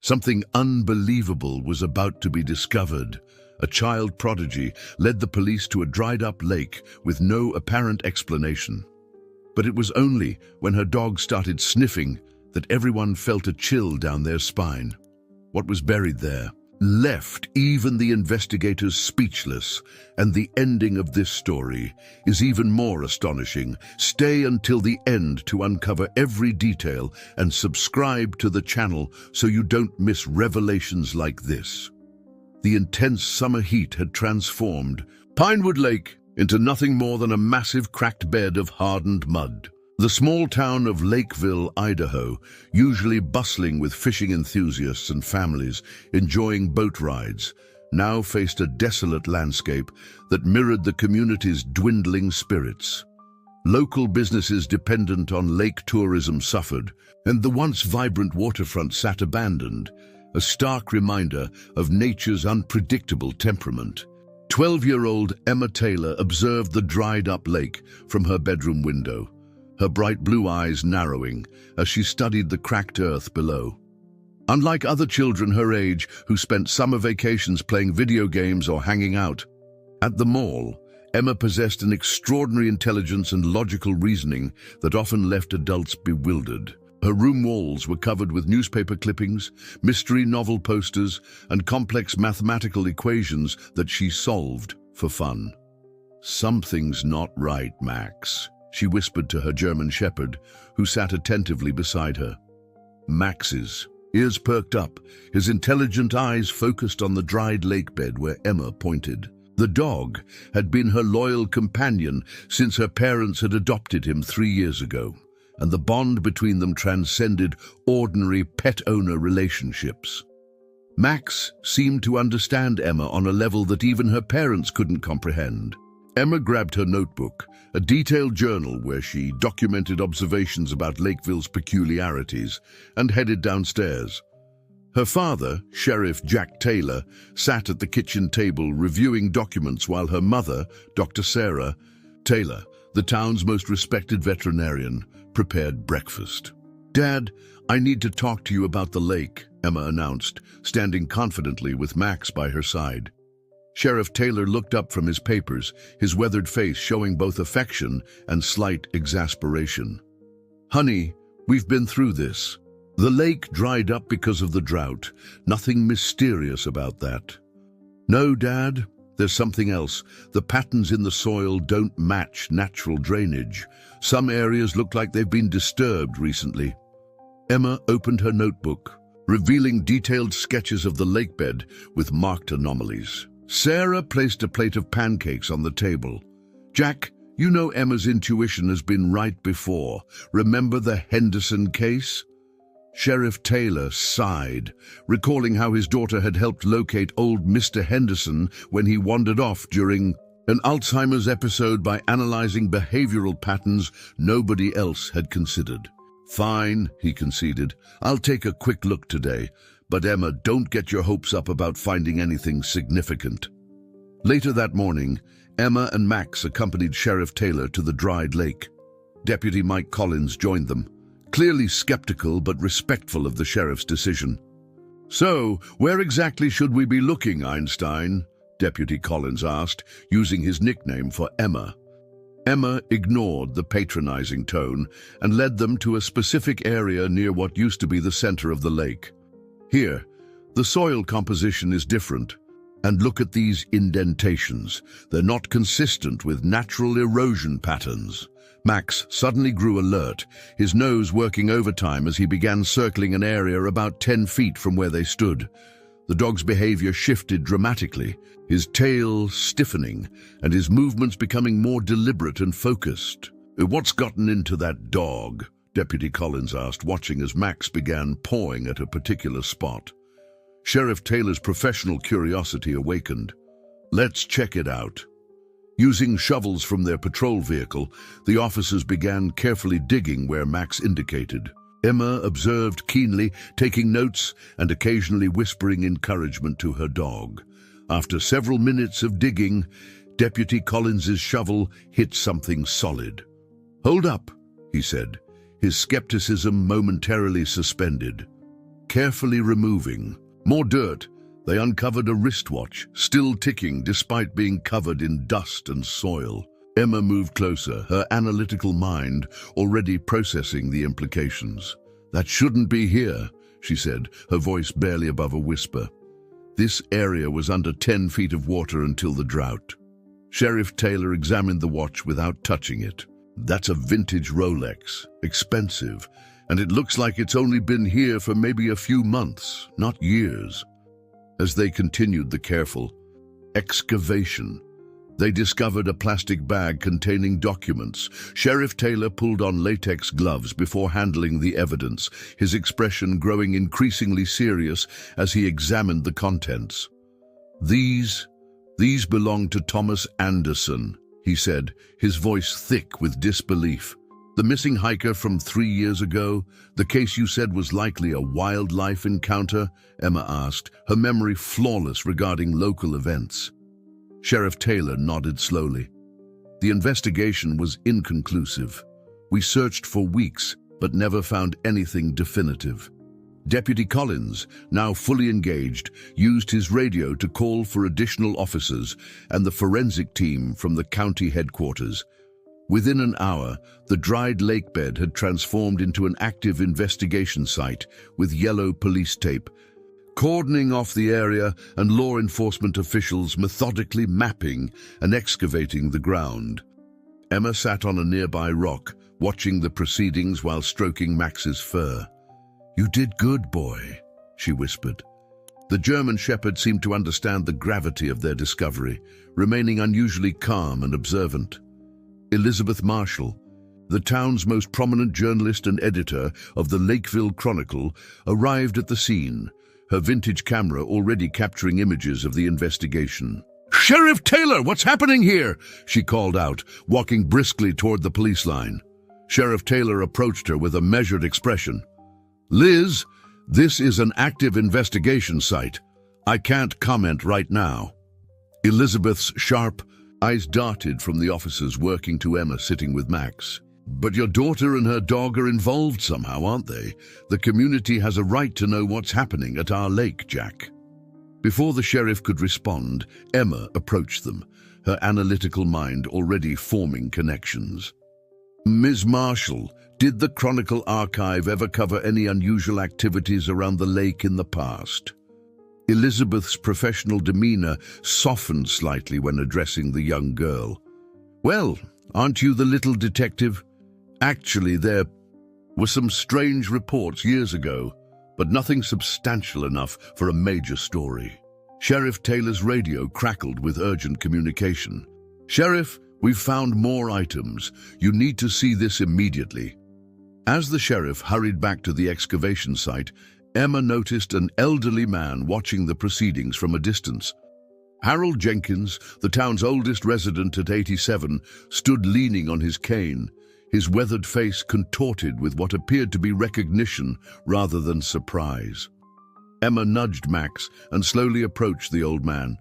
Something unbelievable was about to be discovered. A child prodigy led the police to a dried-up lake with no apparent explanation. But it was only when her dog started sniffing that everyone felt a chill down their spine. What was buried there left even the investigators speechless, and the ending of this story is even more astonishing. Stay until the end to uncover every detail and subscribe to the channel so you don't miss revelations like this. The intense summer heat had transformed Pinewood Lake into nothing more than a massive cracked bed of hardened mud. The small town of Lakeville, Idaho, usually bustling with fishing enthusiasts and families enjoying boat rides, now faced a desolate landscape that mirrored the community's dwindling spirits. Local businesses dependent on lake tourism suffered, and the once vibrant waterfront sat abandoned, a stark reminder of nature's unpredictable temperament. 12-year-old Emma Taylor observed the dried-up lake from her bedroom window, her bright blue eyes narrowing as she studied the cracked earth below. Unlike other children her age who spent summer vacations playing video games or hanging out at the mall, Emma possessed an extraordinary intelligence and logical reasoning that often left adults bewildered. Her room walls were covered with newspaper clippings, mystery novel posters, and complex mathematical equations that she solved for fun. "Something's not right, Max," she whispered to her German shepherd, who sat attentively beside her. Max's ears perked up, his intelligent eyes focused on the dried lake bed where Emma pointed. The dog had been her loyal companion since her parents had adopted him 3 years ago, and the bond between them transcended ordinary pet-owner relationships. Max seemed to understand Emma on a level that even her parents couldn't comprehend. Emma grabbed her notebook, a detailed journal where she documented observations about Lakeville's peculiarities, and headed downstairs. Her father, Sheriff Jack Taylor, sat at the kitchen table reviewing documents while her mother, Dr. Sarah Taylor, the town's most respected veterinarian, prepared breakfast. "Dad, I need to talk to you about the lake," Emma announced, standing confidently with Max by her side. Sheriff Taylor looked up from his papers, his weathered face showing both affection and slight exasperation. "Honey, we've been through this. The lake dried up because of the drought. Nothing mysterious about that." "No, Dad, there's something else. The patterns in the soil don't match natural drainage. Some areas look like they've been disturbed recently." Emma opened her notebook, revealing detailed sketches of the lakebed with marked anomalies. Sarah placed a plate of pancakes on the table. "Jack, you know Emma's intuition has been right before. Remember the Henderson case?" Sheriff Taylor sighed, recalling how his daughter had helped locate old Mr. Henderson when he wandered off during an Alzheimer's episode by analyzing behavioral patterns nobody else had considered. "Fine," he conceded. "I'll take a quick look today. But Emma, don't get your hopes up about finding anything significant." Later that morning, Emma and Max accompanied Sheriff Taylor to the dried lake. Deputy Mike Collins joined them, clearly skeptical but respectful of the sheriff's decision. "So, where exactly should we be looking, Einstein?" Deputy Collins asked, using his nickname for Emma. Emma ignored the patronizing tone and led them to a specific area near what used to be the center of the lake. "Here, the soil composition is different. And look at these indentations. They're not consistent with natural erosion patterns." Max suddenly grew alert, his nose working overtime as he began circling an area about 10 feet from where they stood. The dog's behavior shifted dramatically, his tail stiffening and his movements becoming more deliberate and focused. "What's gotten into that dog?" Deputy Collins asked, watching as Max began pawing at a particular spot. Sheriff Taylor's professional curiosity awakened. "Let's check it out." Using shovels from their patrol vehicle, the officers began carefully digging where Max indicated. Emma observed keenly, taking notes and occasionally whispering encouragement to her dog. After several minutes of digging, Deputy Collins's shovel hit something solid. "Hold up," he said, his skepticism momentarily suspended. Carefully removing more dirt, they uncovered a wristwatch, still ticking despite being covered in dust and soil. Emma moved closer, her analytical mind already processing the implications. "That shouldn't be here," she said, her voice barely above a whisper. This area was under 10 feet of water until the drought. Sheriff Taylor examined the watch without touching it. "That's a vintage Rolex, expensive, and it looks like it's only been here for maybe a few months, not years." As they continued the careful excavation, they discovered a plastic bag containing documents. Sheriff Taylor pulled on latex gloves before handling the evidence, his expression growing increasingly serious as he examined the contents. These belong to Thomas Anderson," he said, his voice thick with disbelief. "The missing hiker from 3 years ago, the case you said was likely a wildlife encounter?" Emma asked, her memory flawless regarding local events. Sheriff Taylor nodded slowly. "The investigation was inconclusive. We searched for weeks, but never found anything definitive." Deputy Collins, now fully engaged, used his radio to call for additional officers and the forensic team from the county headquarters. Within an hour, the dried lake bed had transformed into an active investigation site with yellow police tape, cordoning off the area and law enforcement officials methodically mapping and excavating the ground. Emma sat on a nearby rock, watching the proceedings while stroking Max's fur. "You did good, boy," she whispered. The German shepherd seemed to understand the gravity of their discovery, remaining unusually calm and observant. Elizabeth Marshall, the town's most prominent journalist and editor of the Lakeville Chronicle, arrived at the scene, her vintage camera already capturing images of the investigation. "Sheriff Taylor, what's happening here?" she called out, walking briskly toward the police line. Sheriff Taylor approached her with a measured expression. "Liz, this is an active investigation site. I can't comment right now." Elizabeth's sharp eyes darted from the officers working to Emma sitting with Max. "But your daughter and her dog are involved somehow, aren't they? The community has a right to know what's happening at our lake, Jack." Before the sheriff could respond, Emma approached them, her analytical mind already forming connections. "Ms. Marshall, did the Chronicle archive ever cover any unusual activities around the lake in the past?" Elizabeth's professional demeanor softened slightly when addressing the young girl. "Well, aren't you the little detective? Actually, there were some strange reports years ago, but nothing substantial enough for a major story." Sheriff Taylor's radio crackled with urgent communication. "Sheriff, we've found more items. You need to see this immediately." As the sheriff hurried back to the excavation site, Emma noticed an elderly man watching the proceedings from a distance. Harold Jenkins, the town's oldest resident at 87, stood leaning on his cane, his weathered face contorted with what appeared to be recognition rather than surprise. Emma nudged Max and slowly approached the old man.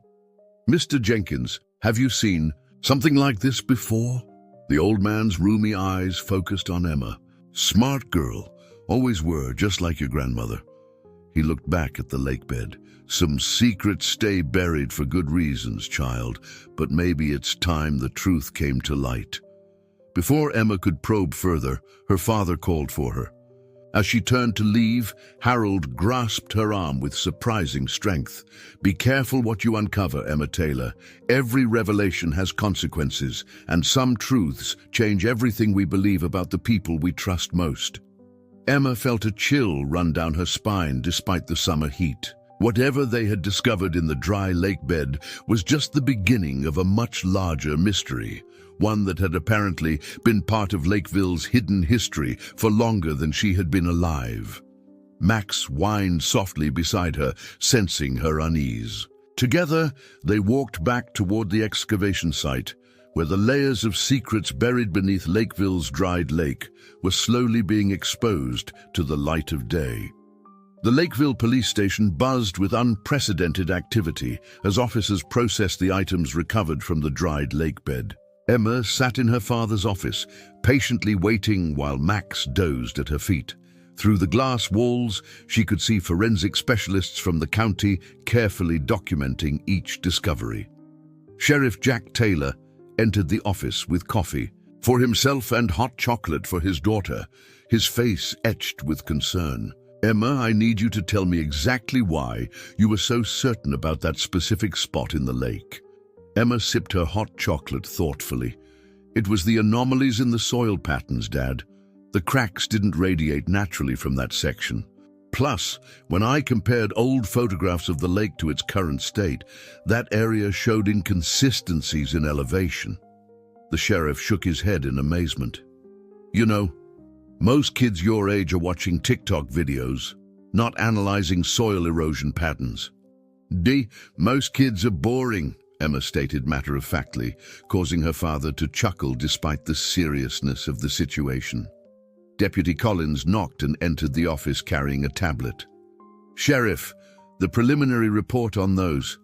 "Mr. Jenkins, have you seen something like this before?" The old man's rheumy eyes focused on Emma. "Smart girl, always were, just like your grandmother." He looked back at the lake bed. "Some secrets stay buried for good reasons, child, but maybe it's time the truth came to light." Before Emma could probe further, her father called for her. As she turned to leave, Harold grasped her arm with surprising strength. "Be careful what you uncover, Emma Taylor. Every revelation has consequences, and some truths change everything we believe about the people we trust most." Emma felt a chill run down her spine despite the summer heat. Whatever they had discovered in the dry lake bed was just the beginning of a much larger mystery, one that had apparently been part of Lakeville's hidden history for longer than she had been alive. Max whined softly beside her, sensing her unease. Together, they walked back toward the excavation site, where the layers of secrets buried beneath Lakeville's dried lake were slowly being exposed to the light of day. The Lakeville police station buzzed with unprecedented activity as officers processed the items recovered from the dried lake bed. Emma sat in her father's office, patiently waiting while Max dozed at her feet. Through the glass walls, she could see forensic specialists from the county carefully documenting each discovery. Sheriff Jack Taylor entered the office with coffee for himself and hot chocolate for his daughter, his face etched with concern. "Emma, I need you to tell me exactly why you were so certain about that specific spot in the lake." Emma sipped her hot chocolate thoughtfully. "It was the anomalies in the soil patterns, Dad. The cracks didn't radiate naturally from that section. Plus, when I compared old photographs of the lake to its current state, that area showed inconsistencies in elevation." The sheriff shook his head in amazement. "You know, most kids your age are watching TikTok videos, not analyzing soil erosion patterns." Most kids are boring," Emma stated matter-of-factly, causing her father to chuckle despite the seriousness of the situation. Deputy Collins knocked and entered the office carrying a tablet. "Sheriff, the preliminary report on those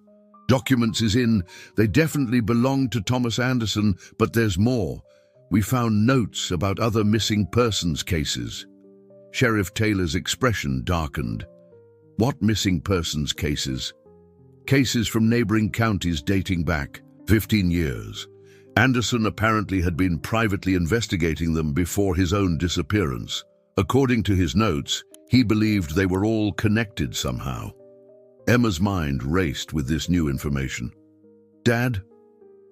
documents is in. They definitely belong to Thomas Anderson, but there's more. We found notes about other missing persons cases." Sheriff Taylor's expression darkened. "What missing persons cases?" "Cases from neighboring counties dating back 15 years. Anderson apparently had been privately investigating them before his own disappearance. According to his notes, he believed they were all connected somehow." Emma's mind raced with this new information. "Dad,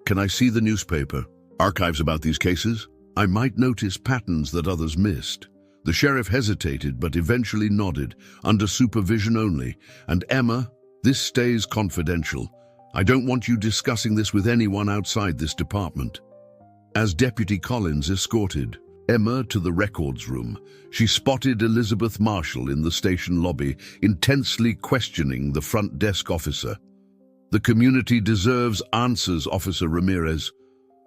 can I see the newspaper archives about these cases? I might notice patterns that others missed." The sheriff hesitated but eventually nodded, under supervision only. "And Emma, this stays confidential. I don't want you discussing this with anyone outside this department." As Deputy Collins escorted Emma to the records room, she spotted Elizabeth Marshall in the station lobby, intensely questioning the front desk officer. "The community deserves answers, Officer Ramirez.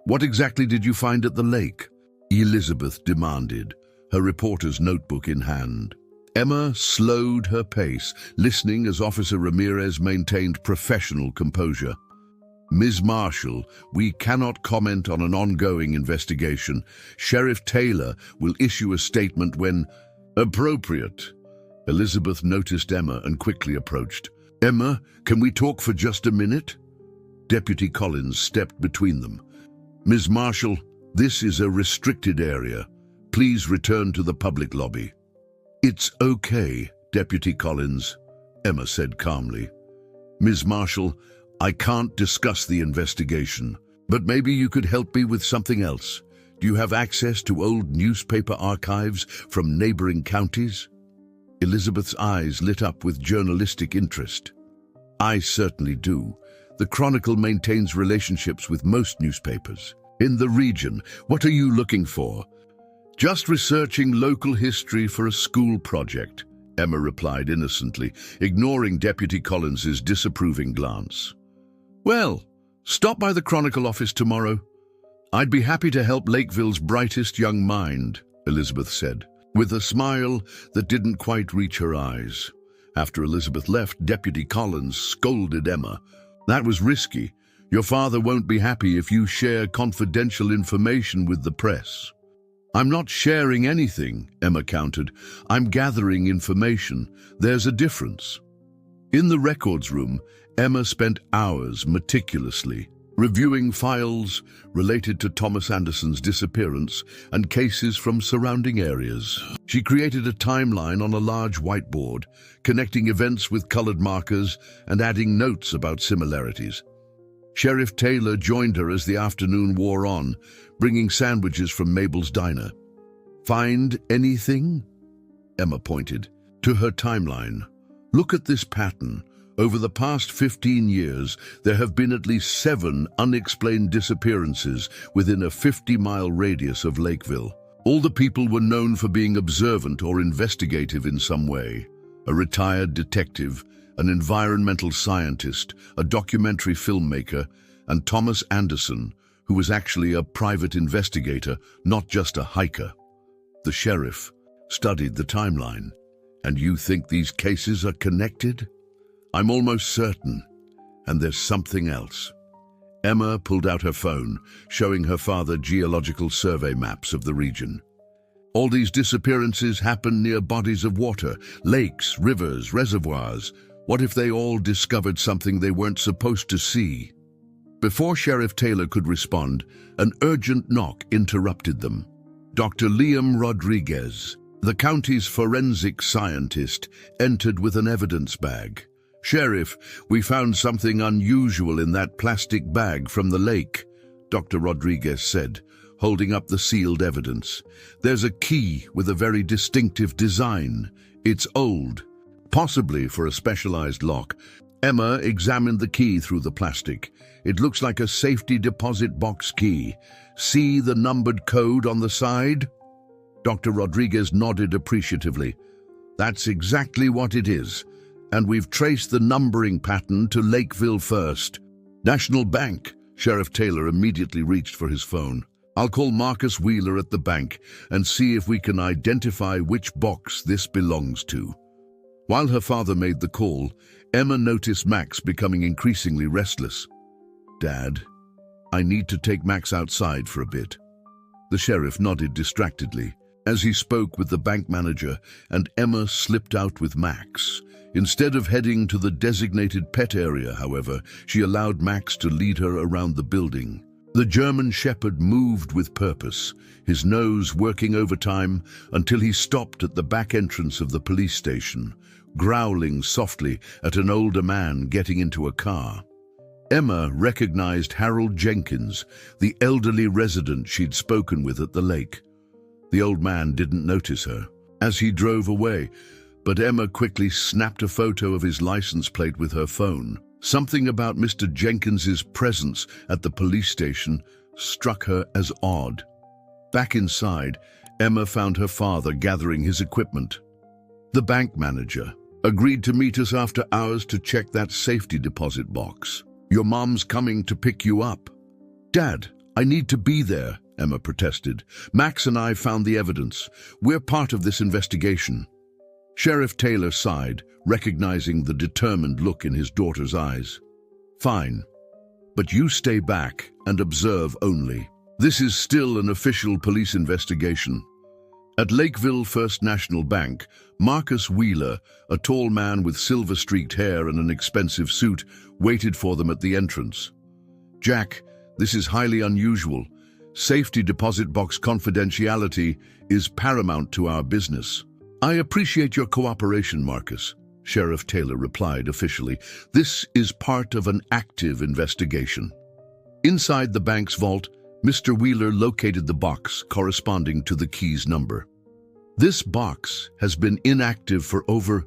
What exactly did you find at the lake?" Elizabeth demanded, her reporter's notebook in hand. Emma slowed her pace, listening as Officer Ramirez maintained professional composure. "Ms. Marshall, we cannot comment on an ongoing investigation. Sheriff Taylor will issue a statement when appropriate." Elizabeth noticed Emma and quickly approached. "Emma, can we talk for just a minute?" Deputy Collins stepped between them. "Ms. Marshall, this is a restricted area. Please return to the public lobby." "It's okay, Deputy Collins," Emma said calmly. "Ms. Marshall, I can't discuss the investigation, but maybe you could help me with something else. Do you have access to old newspaper archives from neighboring counties?" Elizabeth's eyes lit up with journalistic interest. "I certainly do. The Chronicle maintains relationships with most newspapers in the region. What are you looking for?" "Just researching local history for a school project," Emma replied innocently, ignoring Deputy Collins's disapproving glance. "Well, stop by the Chronicle office tomorrow. I'd be happy to help Lakeville's brightest young mind," Elizabeth said, with a smile that didn't quite reach her eyes. After Elizabeth left, Deputy Collins scolded Emma. "That was risky. Your father won't be happy if you share confidential information with the press." "I'm not sharing anything," Emma countered. "I'm gathering information. There's a difference." In the records room, Emma spent hours meticulously reviewing files related to Thomas Anderson's disappearance and cases from surrounding areas. She created a timeline on a large whiteboard, connecting events with colored markers and adding notes about similarities. Sheriff Taylor joined her as the afternoon wore on, bringing sandwiches from Mabel's diner. "Find anything?" Emma pointed to her timeline. "Look at this pattern. Over the past 15 years, there have been at least 7 unexplained disappearances within a 50-mile radius of Lakeville. All the people were known for being observant or investigative in some way. A retired detective, an environmental scientist, a documentary filmmaker, and Thomas Anderson, who was actually a private investigator, not just a hiker." The sheriff studied the timeline. "And you think these cases are connected?" "I'm almost certain. And there's something else." Emma pulled out her phone, showing her father geological survey maps of the region. All these disappearances happen near bodies of water, lakes, rivers, reservoirs. What if they all discovered something they weren't supposed to see? Before Sheriff Taylor could respond, an urgent knock interrupted them. Dr. Liam Rodriguez, the county's forensic scientist, entered with an evidence bag. "Sheriff, we found something unusual in that plastic bag from the lake," Dr. Rodriguez said, holding up the sealed evidence. "There's a key with a very distinctive design. It's old, possibly for a specialized lock." Emma examined the key through the plastic. "It looks like a safety deposit box key. See the numbered code on the side?" Dr. Rodriguez nodded appreciatively. "That's exactly what it is. And we've traced the numbering pattern to Lakeville First National Bank." Sheriff Taylor immediately reached for his phone. "I'll call Marcus Wheeler at the bank and see if we can identify which box this belongs to." While her father made the call, Emma noticed Max becoming increasingly restless. "Dad, I need to take Max outside for a bit." The sheriff nodded distractedly as he spoke with the bank manager, and Emma slipped out with Max. Instead of heading to the designated pet area, however, she allowed Max to lead her around the building. The German Shepherd moved with purpose, his nose working overtime until he stopped at the back entrance of the police station, growling softly at an older man getting into a car. Emma recognized Harold Jenkins, the elderly resident she'd spoken with at the lake. The old man didn't notice her as he drove away, but Emma quickly snapped a photo of his license plate with her phone. Something about Mr. Jenkins's presence at the police station struck her as odd. Back inside, Emma found her father gathering his equipment. "The bank manager agreed to meet us after hours to check that safety deposit box. Your mom's coming to pick you up." "Dad, I need to be there," Emma protested. "Max and I found the evidence. We're part of this investigation." Sheriff Taylor sighed, recognizing the determined look in his daughter's eyes. "Fine, but you stay back and observe only. This is still an official police investigation." At Lakeville First National Bank, Marcus Wheeler, a tall man with silver-streaked hair and an expensive suit, waited for them at the entrance. "Jack, this is highly unusual. Safety deposit box confidentiality is paramount to our business." "I appreciate your cooperation, Marcus," Sheriff Taylor replied officially. "This is part of an active investigation." Inside the bank's vault, Mr. Wheeler located the box corresponding to the key's number. "This box has been inactive for over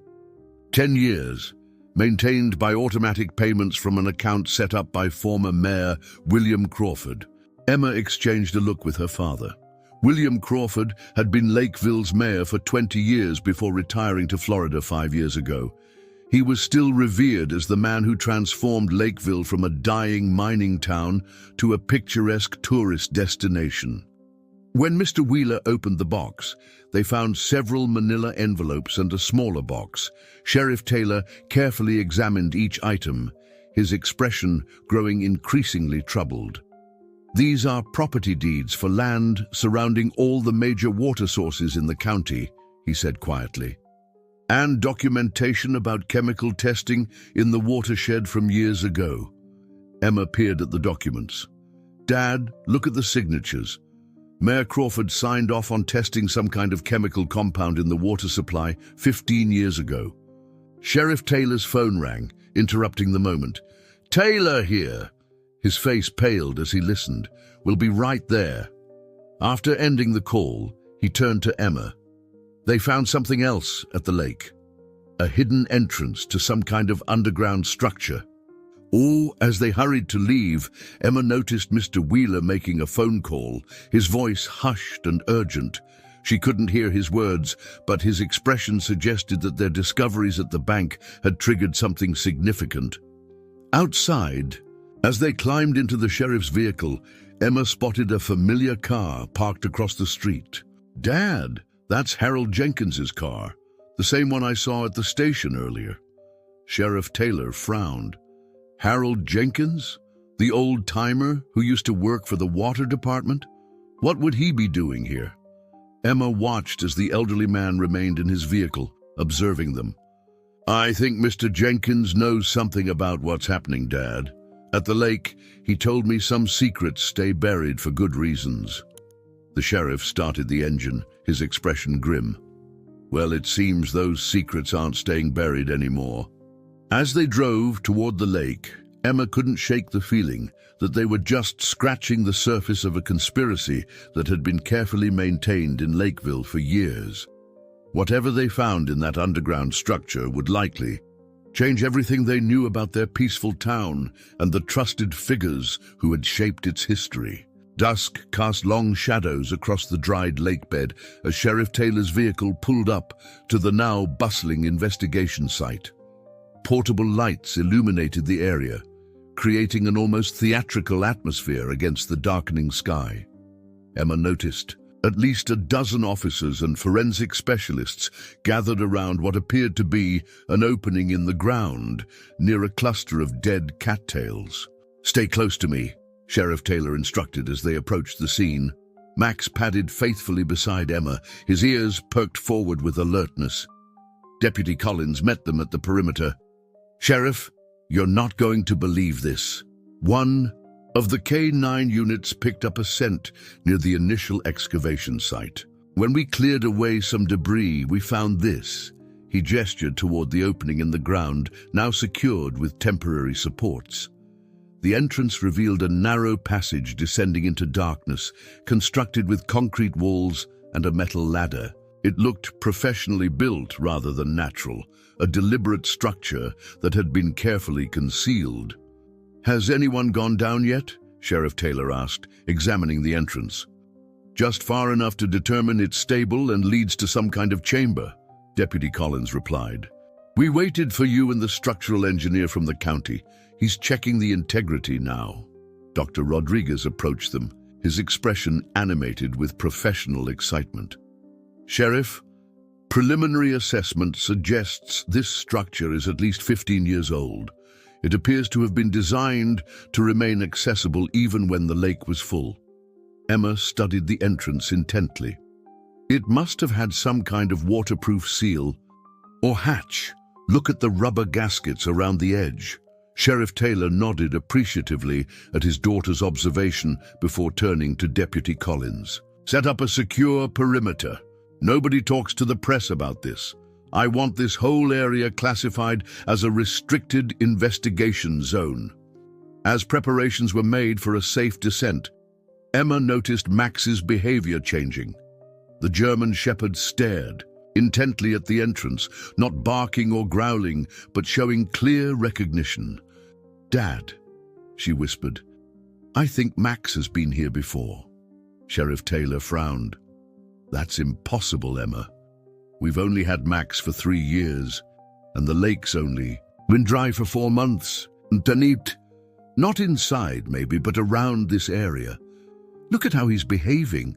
10 years, maintained by automatic payments from an account set up by former Mayor William Crawford." Emma exchanged a look with her father. William Crawford had been Lakeville's mayor for 20 years before retiring to Florida 5 years ago. He was still revered as the man who transformed Lakeville from a dying mining town to a picturesque tourist destination. When Mr. Wheeler opened the box, they found several manila envelopes and a smaller box. Sheriff Taylor carefully examined each item, his expression growing increasingly troubled. "These are property deeds for land surrounding all the major water sources in the county," he said quietly, "and documentation about chemical testing in the watershed from years ago." Emma peered at the documents. "Dad, look at the signatures. Mayor Crawford signed off on testing some kind of chemical compound in the water supply 15 years ago." Sheriff Taylor's phone rang, interrupting the moment. "Taylor here." His face paled as he listened. "We'll be right there." After ending the call, he turned to Emma. They found something else at the lake. A hidden entrance to some kind of underground structure. As they hurried to leave, Emma noticed Mr. Wheeler making a phone call, his voice hushed and urgent. She couldn't hear his words, but his expression suggested that their discoveries at the bank had triggered something significant. Outside, as they climbed into the sheriff's vehicle, Emma spotted a familiar car parked across the street. "Dad, that's Harold Jenkins's car, the same one I saw at the station earlier." Sheriff Taylor frowned. Harold Jenkins? The old-timer who used to work for the water department? What would he be doing here? Emma watched as the elderly man remained in his vehicle, observing them. "I think Mr. Jenkins knows something about what's happening, Dad. At the lake, he told me some secrets stay buried for good reasons." The sheriff started the engine, his expression grim. "Well, it seems those secrets aren't staying buried anymore." As they drove toward the lake, Emma couldn't shake the feeling that they were just scratching the surface of a conspiracy that had been carefully maintained in Lakeville for years. Whatever they found in that underground structure would likely change everything they knew about their peaceful town and the trusted figures who had shaped its history. Dusk cast long shadows across the dried lake bed as Sheriff Taylor's vehicle pulled up to the now bustling investigation site. Portable lights illuminated the area, creating an almost theatrical atmosphere against the darkening sky. Emma noticed at least a dozen officers and forensic specialists gathered around what appeared to be an opening in the ground near a cluster of dead cattails. "Stay close to me," Sheriff Taylor instructed as they approached the scene. Max padded faithfully beside Emma, his ears perked forward with alertness. Deputy Collins met them at the perimeter. "Sheriff, you're not going to believe this. One of the K-9 units picked up a scent near the initial excavation site. When we cleared away some debris, we found this." He gestured toward the opening in the ground, now secured with temporary supports. The entrance revealed a narrow passage descending into darkness, constructed with concrete walls and a metal ladder. It looked professionally built rather than natural, a deliberate structure that had been carefully concealed. "Has anyone gone down yet?" Sheriff Taylor asked, examining the entrance. "Just far enough to determine it's stable and leads to some kind of chamber," Deputy Collins replied. "We waited for you and the structural engineer from the county. He's checking the integrity now." Dr. Rodriguez approached them, his expression animated with professional excitement. "Sheriff, preliminary assessment suggests this structure is at least 15 years old. It appears to have been designed to remain accessible even when the lake was full." Emma studied the entrance intently. "It must have had some kind of waterproof seal or hatch. Look at the rubber gaskets around the edge." Sheriff Taylor nodded appreciatively at his daughter's observation before turning to Deputy Collins. "Set up a secure perimeter. Nobody talks to the press about this. I want this whole area classified as a restricted investigation zone." As preparations were made for a safe descent, Emma noticed Max's behavior changing. The German shepherd stared intently at the entrance, not barking or growling, but showing clear recognition. "Dad," she whispered, "I think Max has been here before." Sheriff Taylor frowned. "That's impossible, Emma. We've only had Max for 3 years, and the lake's only been dry for 4 months. Tanit, not inside maybe, but around this area. Look at how he's behaving.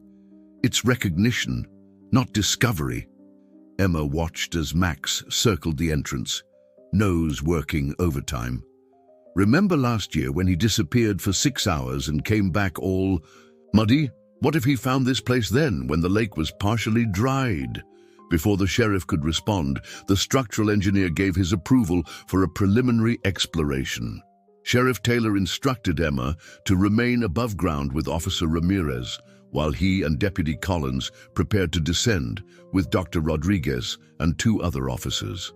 It's recognition, not discovery." Emma watched as Max circled the entrance, nose working overtime. "Remember last year when he disappeared for 6 hours and came back all muddy? What if he found this place then, when the lake was partially dried?" Before the sheriff could respond, the structural engineer gave his approval for a preliminary exploration. Sheriff Taylor instructed Emma to remain above ground with Officer Ramirez, while he and Deputy Collins prepared to descend with Dr. Rodriguez and 2 other officers.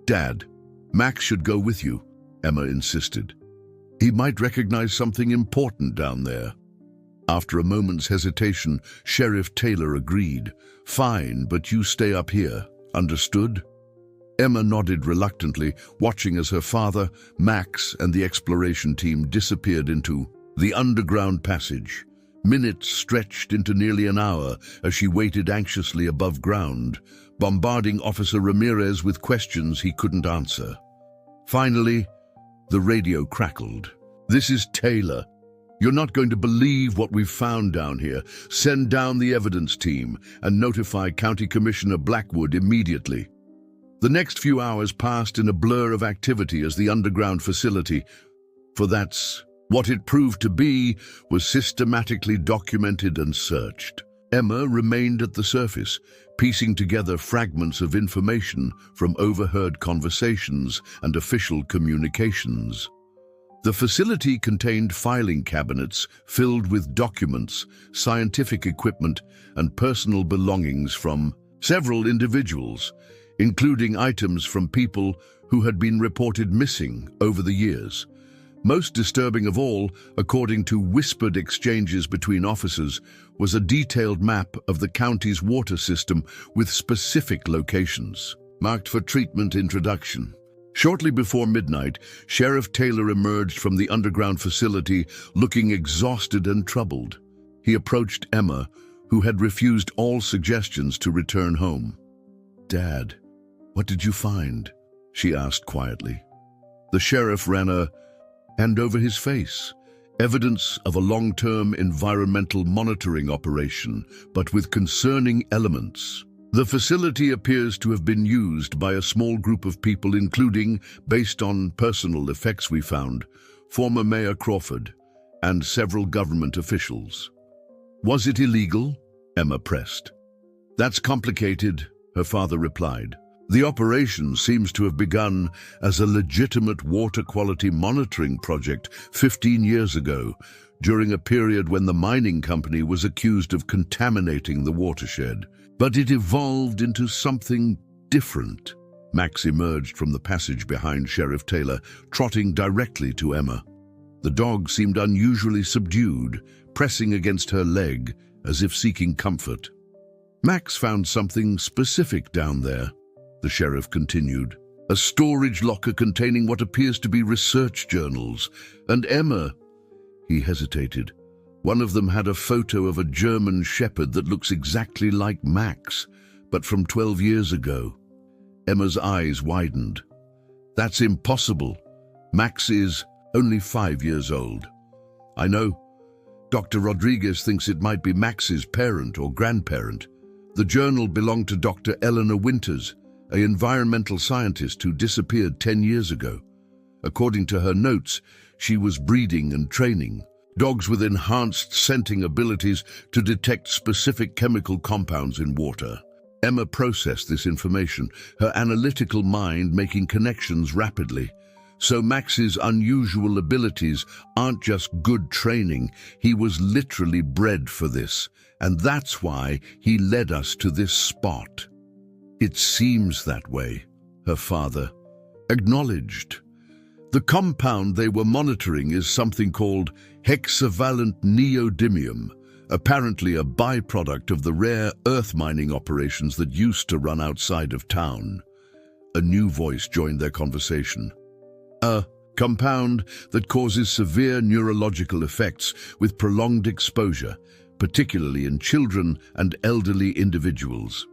"Dad, Max should go with you," Emma insisted. "He might recognize something important down there." After a moment's hesitation, Sheriff Taylor agreed. "Fine, but you stay up here. Understood?" Emma nodded reluctantly, watching as her father, Max, and the exploration team disappeared into the underground passage. Minutes stretched into nearly an hour as she waited anxiously above ground, bombarding Officer Ramirez with questions he couldn't answer. Finally, the radio crackled. "This is Taylor. You're not going to believe what we've found down here. Send down the evidence team and notify County Commissioner Blackwood immediately." The next few hours passed in a blur of activity as the underground facility, for that's what it proved to be, was systematically documented and searched. Emma remained at the surface, piecing together fragments of information from overheard conversations and official communications. The facility contained filing cabinets filled with documents, scientific equipment, and personal belongings from several individuals, including items from people who had been reported missing over the years. Most disturbing of all, according to whispered exchanges between officers, was a detailed map of the county's water system with specific locations, marked for treatment introduction. Shortly before midnight, Sheriff Taylor emerged from the underground facility looking exhausted and troubled. He approached Emma, who had refused all suggestions to return home. "Dad, what did you find?" she asked quietly. The sheriff ran a hand over his face, evidence of a long-term environmental monitoring operation, but with concerning elements. The facility appears to have been used by a small group of people, including, based on personal effects we found, former Mayor Crawford and several government officials. "Was it illegal?" Emma pressed. "That's complicated," her father replied. "The operation seems to have begun as a legitimate water quality monitoring project 15 years ago, during a period when the mining company was accused of contaminating the watershed. But it evolved into something different." Max emerged from the passage behind Sheriff Taylor, trotting directly to Emma. The dog seemed unusually subdued, pressing against her leg as if seeking comfort. "Max found something specific down there," the sheriff continued. "A storage locker containing what appears to be research journals. And Emma..." He hesitated. "One of them had a photo of a German shepherd that looks exactly like Max, but from 12 years ago." Emma's eyes widened. "That's impossible. Max is only 5 years old." "I know. Dr. Rodriguez thinks it might be Max's parent or grandparent. The journal belonged to Dr. Eleanor Winters, an environmental scientist who disappeared 10 years ago. According to her notes, she was breeding and training dogs with enhanced scenting abilities to detect specific chemical compounds in water." Emma processed this information, her analytical mind making connections rapidly. So Max's unusual abilities aren't just good training, he was literally bred for this, and that's why he led us to this spot. "It seems that way," her father acknowledged. "The compound they were monitoring is something called hexavalent neodymium, apparently a byproduct of the rare earth mining operations that used to run outside of town." A new voice joined their conversation. "A compound that causes severe neurological effects with prolonged exposure, particularly in children and elderly individuals."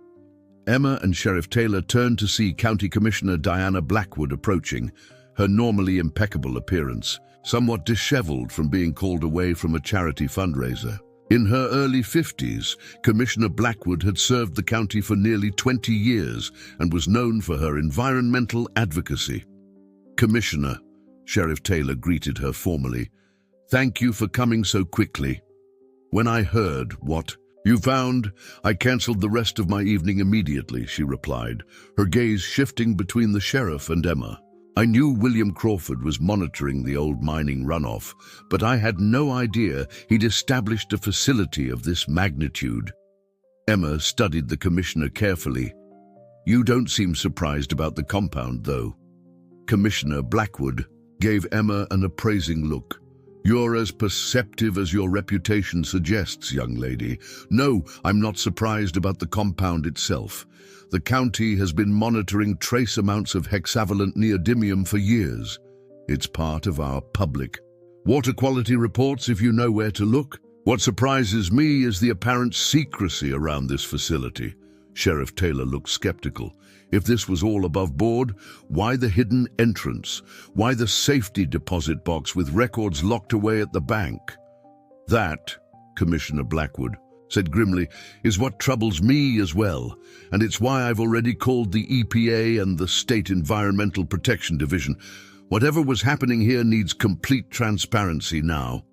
Emma and Sheriff Taylor turned to see County Commissioner Diana Blackwood approaching, her normally impeccable appearance somewhat disheveled from being called away from a charity fundraiser. In her early 50s, Commissioner Blackwood had served the county for nearly 20 years and was known for her environmental advocacy. "Commissioner," Sheriff Taylor greeted her formally, "thank you for coming so quickly. When I heard what you found, I cancelled the rest of my evening immediately," she replied, her gaze shifting between the sheriff and Emma. "I knew William Crawford was monitoring the old mining runoff, but I had no idea he'd established a facility of this magnitude." Emma studied the commissioner carefully. "You don't seem surprised about the compound, though." Commissioner Blackwood gave Emma an appraising look. "You're as perceptive as your reputation suggests, young lady. No, I'm not surprised about the compound itself. The county has been monitoring trace amounts of hexavalent neodymium for years. It's part of our public water quality reports if you know where to look. What surprises me is the apparent secrecy around this facility." Sheriff Taylor looked skeptical. If this was all above board, why the hidden entrance? Why the safety deposit box with records locked away at the bank? "That," Commissioner Blackwood said grimly, "is what troubles me as well, and it's why I've already called the EPA and the State Environmental Protection Division. Whatever was happening here needs complete transparency now."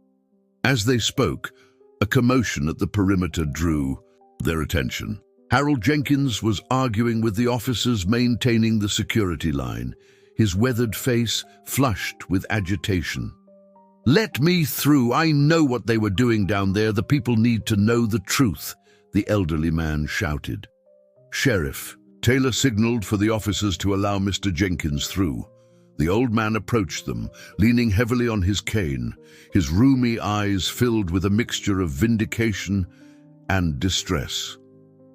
As they spoke, a commotion at the perimeter drew their attention. Harold Jenkins was arguing with the officers maintaining the security line, his weathered face flushed with agitation. "Let me through. I know what they were doing down there. The people need to know the truth," the elderly man shouted. "Sheriff." Taylor signaled for the officers to allow Mr. Jenkins through. The old man approached them, leaning heavily on his cane, his rheumy eyes filled with a mixture of vindication and distress.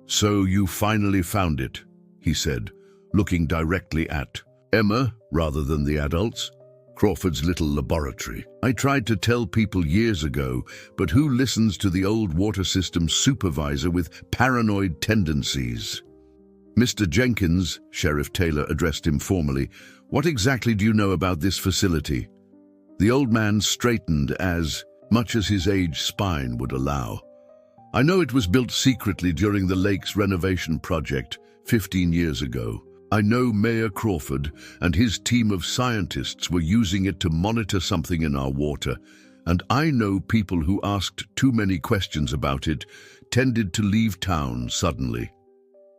"So you finally found it," he said, looking directly at Emma rather than the adults. "Crawford's little laboratory. I tried to tell people years ago, but who listens to the old water system supervisor with paranoid tendencies?" "Mr. Jenkins," Sheriff Taylor addressed him formally, "what exactly do you know about this facility?" The old man straightened as much as his aged spine would allow. "I know it was built secretly during the lake's renovation project 15 years ago. I know Mayor Crawford and his team of scientists were using it to monitor something in our water, and I know people who asked too many questions about it tended to leave town suddenly."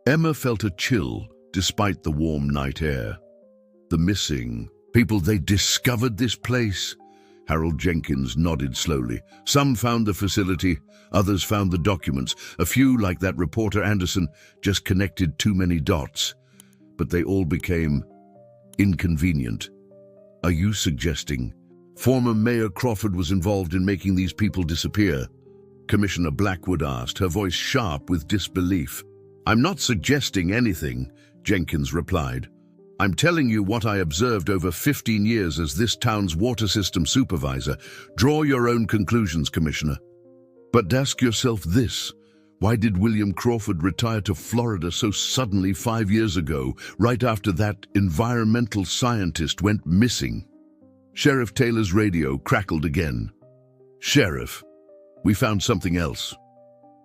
Emma felt a chill despite the warm night air. "The missing people, they discovered this place?" Harold Jenkins nodded slowly. "Some found the facility, others found the documents. A few, like that reporter Anderson, just connected too many dots. But they all became inconvenient." "Are you suggesting former Mayor Crawford was involved in making these people disappear?" Commissioner Blackwood asked, her voice sharp with disbelief. "I'm not suggesting anything," Jenkins replied. "I'm telling you what I observed over 15 years as this town's water system supervisor. Draw your own conclusions, Commissioner. But ask yourself this. Why did William Crawford retire to Florida so suddenly 5 years ago, right after that environmental scientist went missing?" Sheriff Taylor's radio crackled again. "Sheriff, we found something else.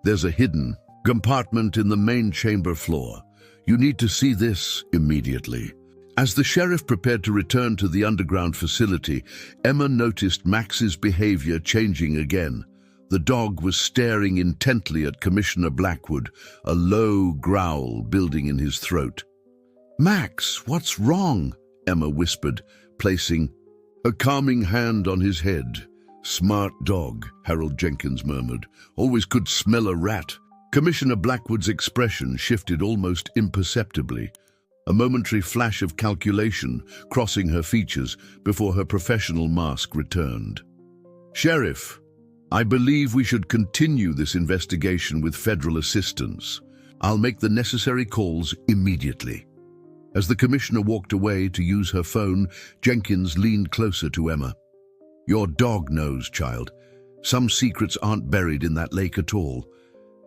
There's a hidden compartment in the main chamber floor. You need to see this immediately." As the sheriff prepared to return to the underground facility, Emma noticed Max's behavior changing again. The dog was staring intently at Commissioner Blackwood, a low growl building in his throat. "Max, what's wrong?" Emma whispered, placing a calming hand on his head. "Smart dog," Harold Jenkins murmured. "Always could smell a rat." Commissioner Blackwood's expression shifted almost imperceptibly, a momentary flash of calculation crossing her features before her professional mask returned. "Sheriff, I believe we should continue this investigation with federal assistance. I'll make the necessary calls immediately." As the commissioner walked away to use her phone, Jenkins leaned closer to Emma. "Your dog knows, child. Some secrets aren't buried in that lake at all.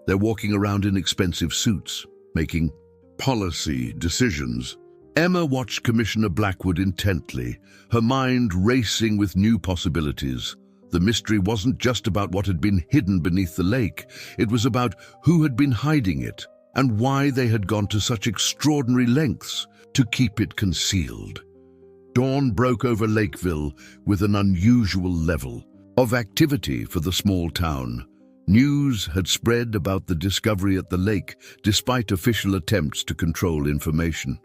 They're walking around in expensive suits, making policy decisions." Emma watched Commissioner Blackwood intently, her mind racing with new possibilities. The mystery wasn't just about what had been hidden beneath the lake. It was about who had been hiding it and why they had gone to such extraordinary lengths to keep it concealed. Dawn broke over Lakeville with an unusual level of activity for the small town. News had spread about the discovery at the lake, despite official attempts to control information.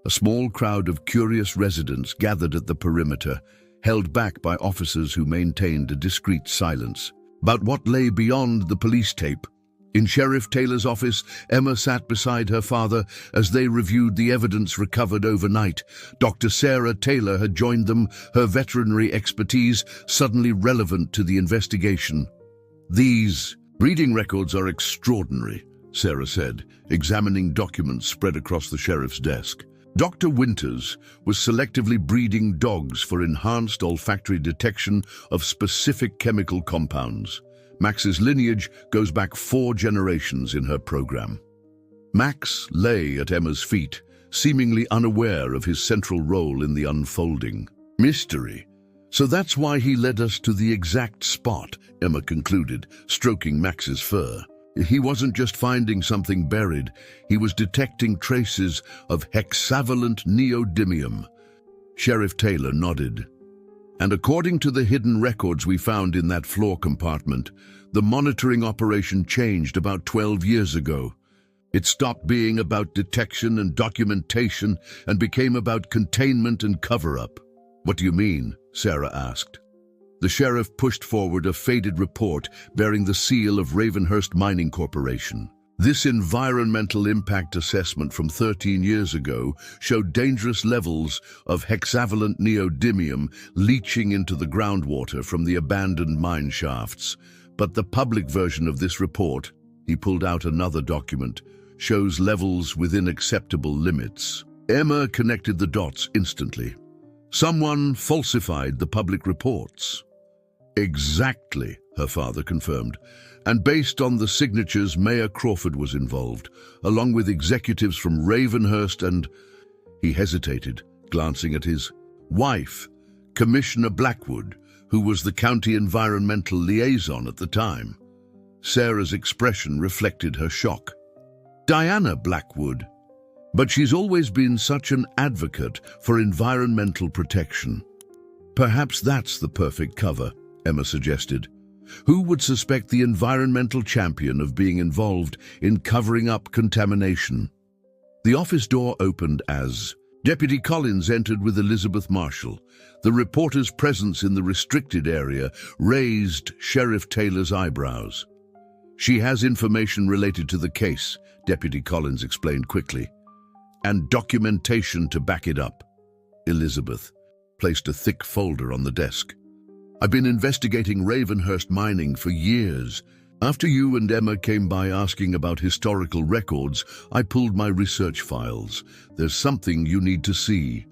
A small crowd of curious residents gathered at the perimeter, held back by officers who maintained a discreet silence about what lay beyond the police tape. In Sheriff Taylor's office, Emma sat beside her father as they reviewed the evidence recovered overnight. Dr. Sarah Taylor had joined them, her veterinary expertise suddenly relevant to the investigation. "These breeding records are extraordinary," Sarah said, examining documents spread across the sheriff's desk. Dr. Winters was selectively breeding dogs for enhanced olfactory detection of specific chemical compounds. Max's lineage goes back 4 generations in her program. Max lay at Emma's feet, seemingly unaware of his central role in the unfolding mystery. "So that's why he led us to the exact spot," Emma concluded, stroking Max's fur. "He wasn't just finding something buried, he was detecting traces of hexavalent neodymium." Sheriff Taylor nodded. And according to the hidden records we found in that floor compartment, the monitoring operation changed about 12 years ago. It stopped being about detection and documentation and became about containment and cover-up. What do you mean? Sarah asked. The sheriff pushed forward a faded report bearing the seal of Ravenhurst Mining Corporation. This environmental impact assessment from 13 years ago showed dangerous levels of hexavalent neodymium leaching into the groundwater from the abandoned mine shafts. But the public version of this report, he pulled out another document, shows levels within acceptable limits. Emma connected the dots instantly. Someone falsified the public reports. Exactly, her father confirmed. And based on the signatures, Mayor Crawford was involved, along with executives from Ravenhurst and... He hesitated, glancing at his wife, Commissioner Blackwood, who was the county environmental liaison at the time. Sarah's expression reflected her shock. Diana Blackwood. But she's always been such an advocate for environmental protection. Perhaps that's the perfect cover, Emma suggested. Who would suspect the environmental champion of being involved in covering up contamination? The office door opened as Deputy Collins entered with Elizabeth Marshall. The reporter's presence in the restricted area raised Sheriff Taylor's eyebrows. She has information related to the case, Deputy Collins explained quickly, and documentation to back it up. Elizabeth placed a thick folder on the desk. I've been investigating Ravenhurst mining for years. After you and Emma came by asking about historical records, I pulled my research files. There's something you need to see.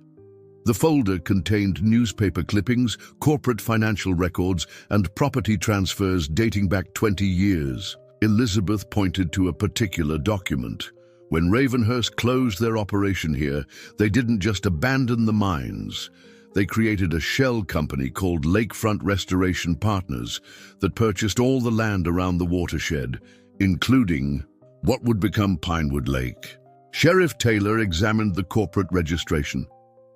The folder contained newspaper clippings, corporate financial records, and property transfers dating back 20 years. Elizabeth pointed to a particular document. When Ravenhurst closed their operation here, they didn't just abandon the mines. They created a shell company called Lakefront Restoration Partners that purchased all the land around the watershed, including what would become Pinewood Lake. Sheriff Taylor examined the corporate registration,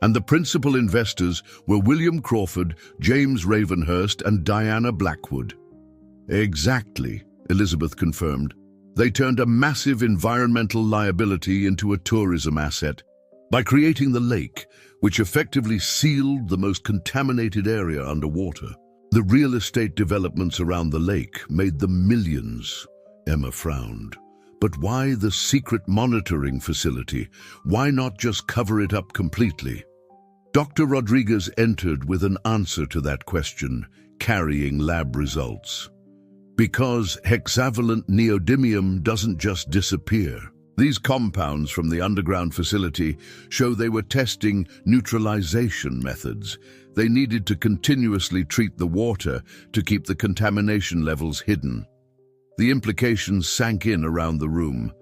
and the principal investors were William Crawford, James Ravenhurst, and Diana Blackwood. Exactly, Elizabeth confirmed. They turned a massive environmental liability into a tourism asset by creating the lake, which effectively sealed the most contaminated area underwater. The real estate developments around the lake made them millions. Emma frowned. But why the secret monitoring facility? Why not just cover it up completely? Dr. Rodriguez entered with an answer to that question, carrying lab results. Because hexavalent neodymium doesn't just disappear. These compounds from the underground facility show they were testing neutralization methods. They needed to continuously treat the water to keep the contamination levels hidden. The implications sank in around the room.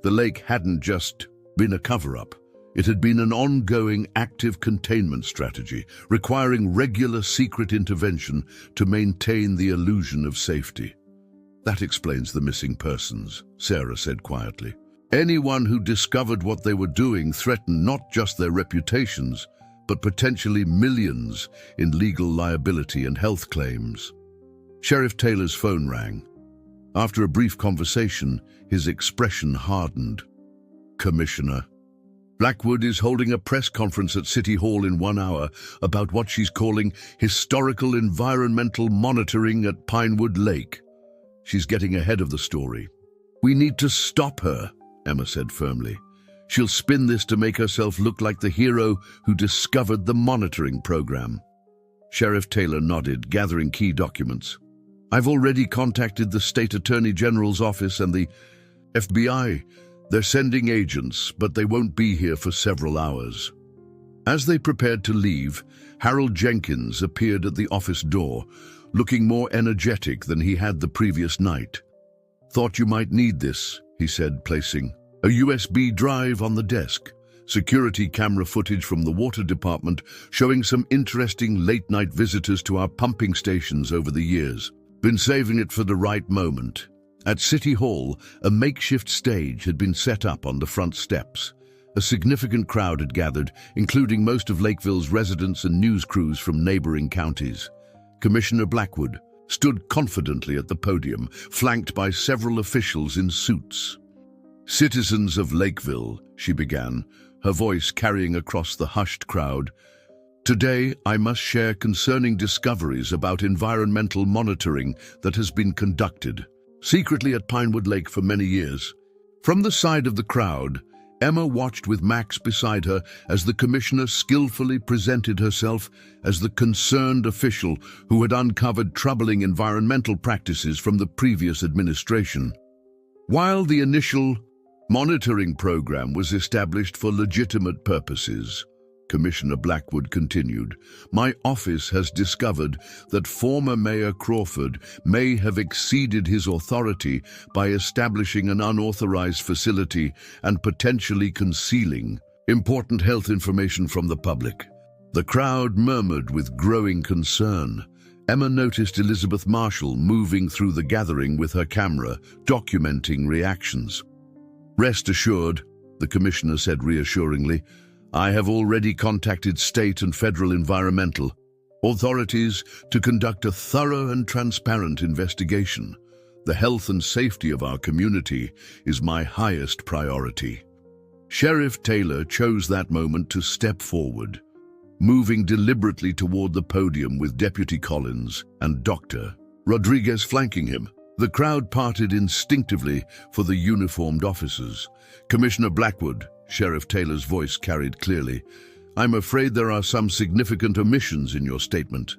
The lake hadn't just been a cover-up. It had been an ongoing active containment strategy, requiring regular secret intervention to maintain the illusion of safety. That explains the missing persons, Sarah said quietly. Anyone who discovered what they were doing threatened not just their reputations, but potentially millions in legal liability and health claims. Sheriff Taylor's phone rang. After a brief conversation, his expression hardened. Commissioner, Blackwood is holding a press conference at City Hall in 1 hour about what she's calling historical environmental monitoring at Pinewood Lake. She's getting ahead of the story. We need to stop her, Emma said firmly. She'll spin this to make herself look like the hero who discovered the monitoring program. Sheriff Taylor nodded, gathering key documents. I've already contacted the State Attorney General's office and the FBI. They're sending agents, but they won't be here for several hours. As they prepared to leave, Harold Jenkins appeared at the office door, looking more energetic than he had the previous night. Thought you might need this, he said, placing a USB drive on the desk. Security camera footage from the water department showing some interesting late-night visitors to our pumping stations over the years. Been saving it for the right moment. At City Hall, a makeshift stage had been set up on the front steps. A significant crowd had gathered, including most of Lakeville's residents and news crews from neighboring counties. Commissioner Blackwood stood confidently at the podium, flanked by several officials in suits. "Citizens of Lakeville," she began, her voice carrying across the hushed crowd, "today I must share concerning discoveries about environmental monitoring that has been conducted secretly at Pinewood Lake for many years." From the side of the crowd, Emma watched with Max beside her as the commissioner skillfully presented herself as the concerned official who had uncovered troubling environmental practices from the previous administration. While the initial monitoring program was established for legitimate purposes, Commissioner Blackwood continued, "My office has discovered that former Mayor Crawford may have exceeded his authority by establishing an unauthorized facility and potentially concealing important health information from the public." The crowd murmured with growing concern. Emma noticed Elizabeth Marshall moving through the gathering with her camera, documenting reactions. "Rest assured," the commissioner said reassuringly, "I have already contacted state and federal environmental authorities to conduct a thorough and transparent investigation. The health and safety of our community is my highest priority." Sheriff Taylor chose that moment to step forward, moving deliberately toward the podium with Deputy Collins and Dr. Rodriguez flanking him. The crowd parted instinctively for the uniformed officers. "Commissioner Blackwood," Sheriff Taylor's voice carried clearly, "I'm afraid there are some significant omissions in your statement."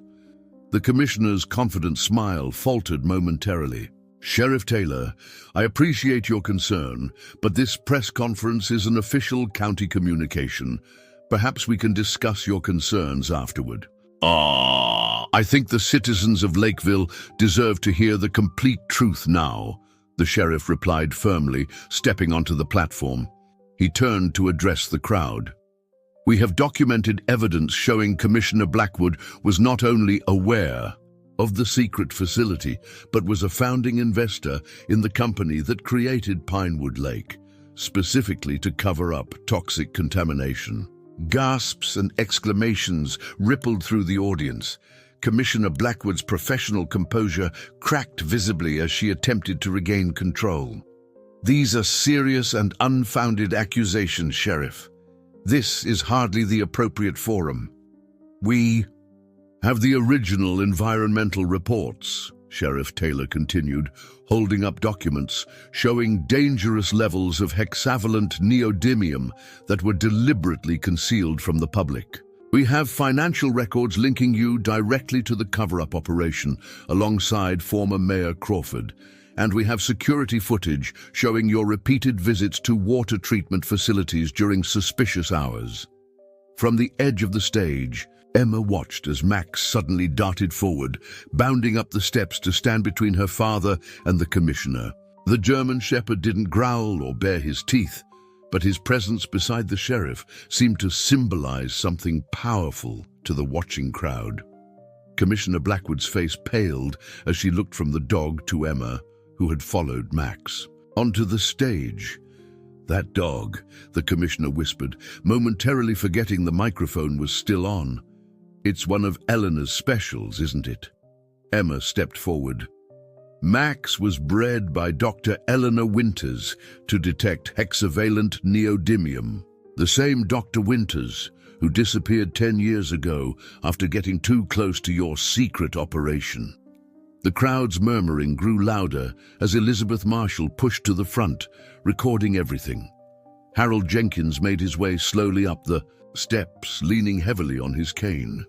The commissioner's confident smile faltered momentarily. "Sheriff Taylor, I appreciate your concern, but this press conference is an official county communication. Perhaps we can discuss your concerns afterward." I think the citizens of Lakeville deserve to hear the complete truth now," the sheriff replied firmly, stepping onto the platform. He turned to address the crowd. "We have documented evidence showing Commissioner Blackwood was not only aware of the secret facility, but was a founding investor in the company that created Pinewood Lake, specifically to cover up toxic contamination." Gasps and exclamations rippled through the audience. Commissioner Blackwood's professional composure cracked visibly as she attempted to regain control. "These are serious and unfounded accusations, Sheriff. This is hardly the appropriate forum." "We have the original environmental reports," Sheriff Taylor continued, holding up documents showing dangerous levels of hexavalent neodymium that were deliberately concealed from the public. "We have financial records linking you directly to the cover-up operation alongside former Mayor Crawford, and we have security footage showing your repeated visits to water treatment facilities during suspicious hours." From the edge of the stage, Emma watched as Max suddenly darted forward, bounding up the steps to stand between her father and the commissioner. The German shepherd didn't growl or bare his teeth, but his presence beside the sheriff seemed to symbolize something powerful to the watching crowd. Commissioner Blackwood's face paled as she looked from the dog to Emma, who had followed Max. Onto the stage. "That dog," the commissioner whispered, momentarily forgetting the microphone was still on. "It's one of Eleanor's specials, isn't it?" Emma stepped forward. "Max was bred by Dr. Eleanor Winters to detect hexavalent neodymium. The same Dr. Winters who disappeared 10 years ago after getting too close to your secret operation." The crowd's murmuring grew louder as Elizabeth Marshall pushed to the front, recording everything. Harold Jenkins made his way slowly up the steps, leaning heavily on his cane.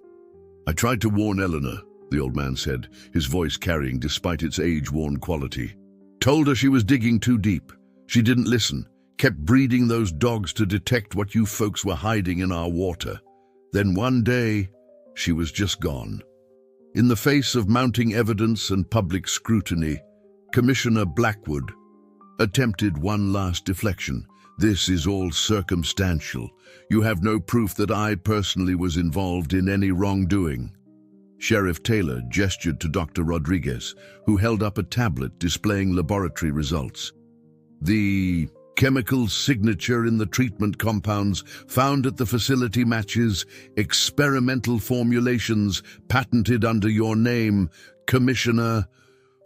"I tried to warn Eleanor," the old man said, his voice carrying despite its age-worn quality. "Told her she was digging too deep. She didn't listen, kept breeding those dogs to detect what you folks were hiding in our water. Then one day, she was just gone." In the face of mounting evidence and public scrutiny, Commissioner Blackwood attempted one last deflection. "This is all circumstantial. You have no proof that I personally was involved in any wrongdoing." Sheriff Taylor gestured to Dr. Rodriguez, who held up a tablet displaying laboratory results. "The Chemical signature in the treatment compounds found at the facility matches experimental formulations patented under your name, Commissioner.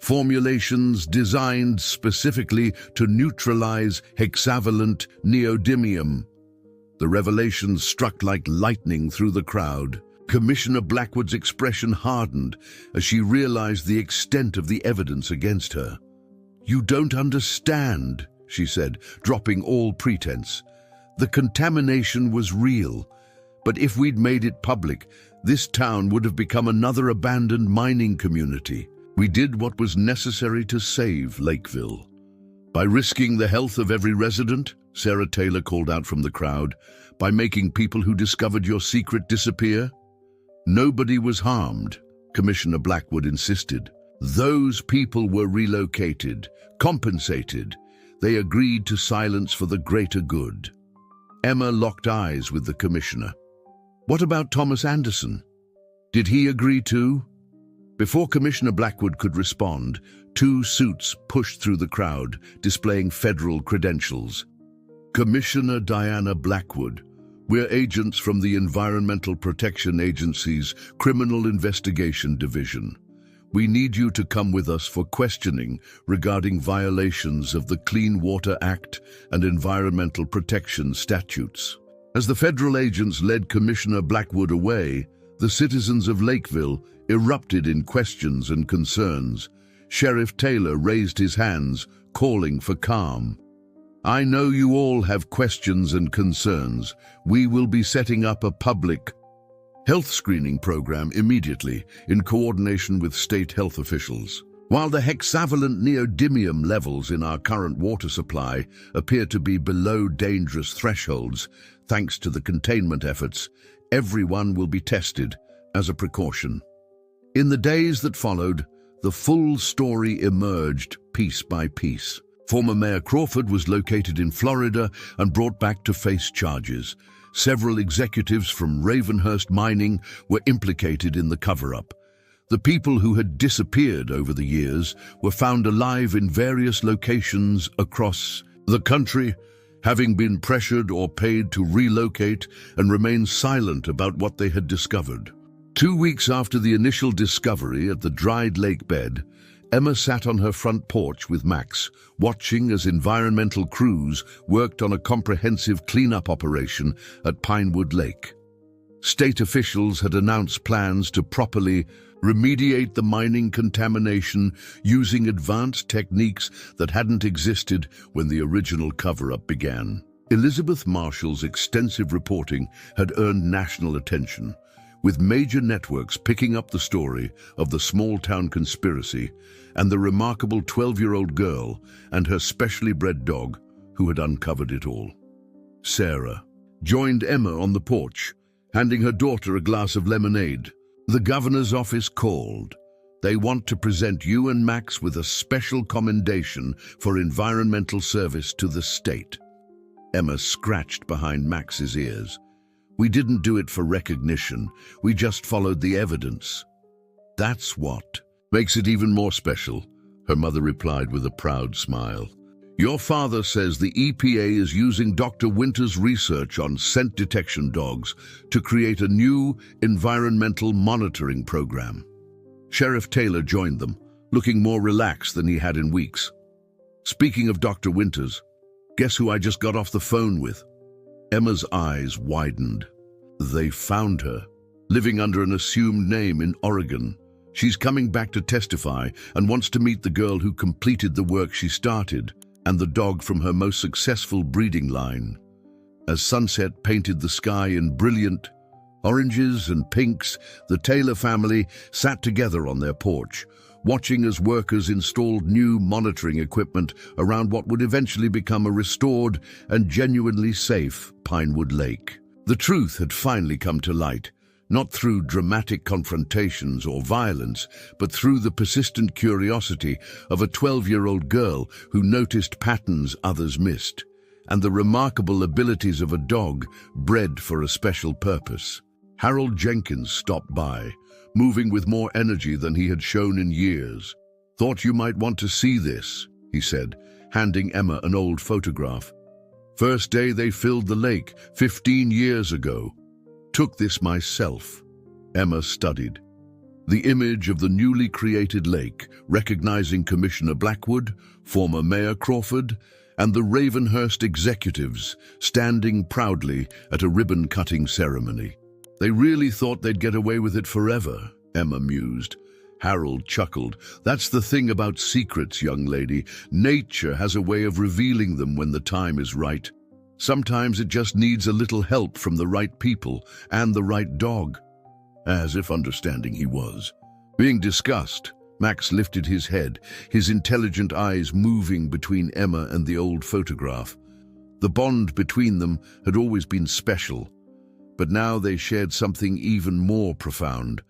Formulations designed specifically to neutralize hexavalent neodymium. The revelation struck like lightning through the crowd. Commissioner Blackwood's expression hardened as she realized the extent of the evidence against her. "You don't understand," she said, dropping all pretense. "The contamination was real, but if we'd made it public, this town would have become another abandoned mining community. We did what was necessary to save Lakeville." "By risking the health of every resident," Sarah Taylor called out from the crowd, "by making people who discovered your secret disappear?" "Nobody was harmed," Commissioner Blackwood insisted. "Those people were relocated, compensated. They agreed to silence for the greater good." Emma locked eyes with the commissioner. "What about Thomas Anderson? Did he agree too?" Before Commissioner Blackwood could respond, two suits pushed through the crowd, displaying federal credentials. "Commissioner Diana Blackwood, we're agents from the Environmental Protection Agency's Criminal Investigation Division. We need you to come with us for questioning regarding violations of the Clean Water Act and environmental protection statutes." As the federal agents led Commissioner Blackwood away, the citizens of Lakeville erupted in questions and concerns. Sheriff Taylor raised his hands, calling for calm. "I know you all have questions and concerns. We will be setting up a public health screening program immediately in coordination with state health officials. While the hexavalent neodymium levels in our current water supply appear to be below dangerous thresholds, thanks to the containment efforts, everyone will be tested as a precaution." In the days that followed, the full story emerged piece by piece. Former Mayor Crawford was located in Florida and brought back to face charges. Several executives from Ravenhurst Mining were implicated in the cover-up. The people who had disappeared over the years were found alive in various locations across the country, having been pressured or paid to relocate and remain silent about what they had discovered. 2 weeks after the initial discovery at the dried lake bed, Emma sat on her front porch with Max, watching as environmental crews worked on a comprehensive cleanup operation at Pinewood Lake. State officials had announced plans to properly remediate the mining contamination using advanced techniques that hadn't existed when the original cover-up began. Elizabeth Marshall's extensive reporting had earned national attention, with major networks picking up the story of the small-town conspiracy and the remarkable 12-year-old girl and her specially bred dog who had uncovered it all. Sarah joined Emma on the porch, handing her daughter a glass of lemonade. "The governor's office called. They want to present you and Max with a special commendation for environmental service to the state." Emma scratched behind Max's ears. "We didn't do it for recognition. We just followed the evidence." "That's what makes it even more special," her mother replied with a proud smile. "Your father says the EPA is using Dr. Winter's research on scent detection dogs to create a new environmental monitoring program." Sheriff Taylor joined them, looking more relaxed than he had in weeks. "Speaking of Dr. Winters, guess who I just got off the phone with?" Emma's eyes widened. They found her, living under an assumed name in Oregon. She's coming back to testify and wants to meet the girl who completed the work she started and the dog from her most successful breeding line. As sunset painted the sky in brilliant oranges and pinks, the Taylor family sat together on their porch, watching as workers installed new monitoring equipment around what would eventually become a restored and genuinely safe Pinewood Lake. The truth had finally come to light, not through dramatic confrontations or violence, but through the persistent curiosity of a 12-year-old girl who noticed patterns others missed, and the remarkable abilities of a dog bred for a special purpose. Harold Jenkins stopped by, moving with more energy than he had shown in years. "Thought you might want to see this," he said, handing Emma an old photograph. "First day they filled the lake, 15 years ago. Took this myself." Emma studied. The image of the newly created lake, recognizing Commissioner Blackwood, former Mayor Crawford, and the Ravenhurst executives standing proudly at a ribbon-cutting ceremony. "They really thought they'd get away with it forever," Emma mused. Harold chuckled. "That's the thing about secrets, young lady. Nature has a way of revealing them when the time is right. Sometimes it just needs a little help from the right people and the right dog." As if understanding he was. Being discussed, Max lifted his head, his intelligent eyes moving between Emma and the old photograph. The bond between them had always been special, but now they shared something even more profound,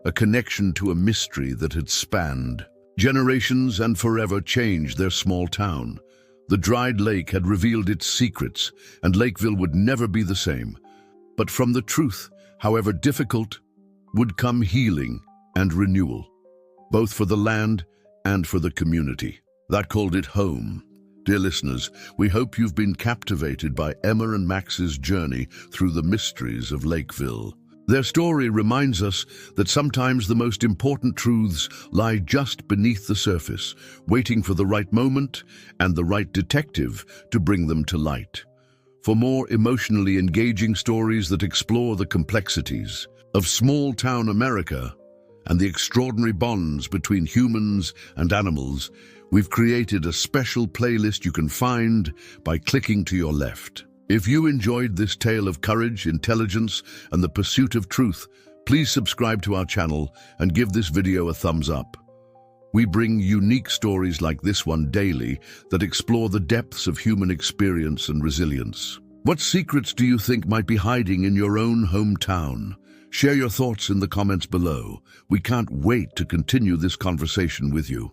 a connection to a mystery that had spanned generations and forever changed their small town. The dried lake had revealed its secrets, and Lakeville would never be the same. But from the truth, however difficult, would come healing and renewal, both for the land and for the community. That called it home. Dear listeners, we hope you've been captivated by Emma and Max's journey through the mysteries of Lakeville. Their story reminds us that sometimes the most important truths lie just beneath the surface, waiting for the right moment and the right detective to bring them to light. For more emotionally engaging stories that explore the complexities of small-town America and the extraordinary bonds between humans and animals, we've created a special playlist you can find by clicking to your left. If you enjoyed this tale of courage, intelligence, and the pursuit of truth, please subscribe to our channel and give this video a thumbs up. We bring unique stories like this one daily that explore the depths of human experience and resilience. What secrets do you think might be hiding in your own hometown? Share your thoughts in the comments below. We can't wait to continue this conversation with you.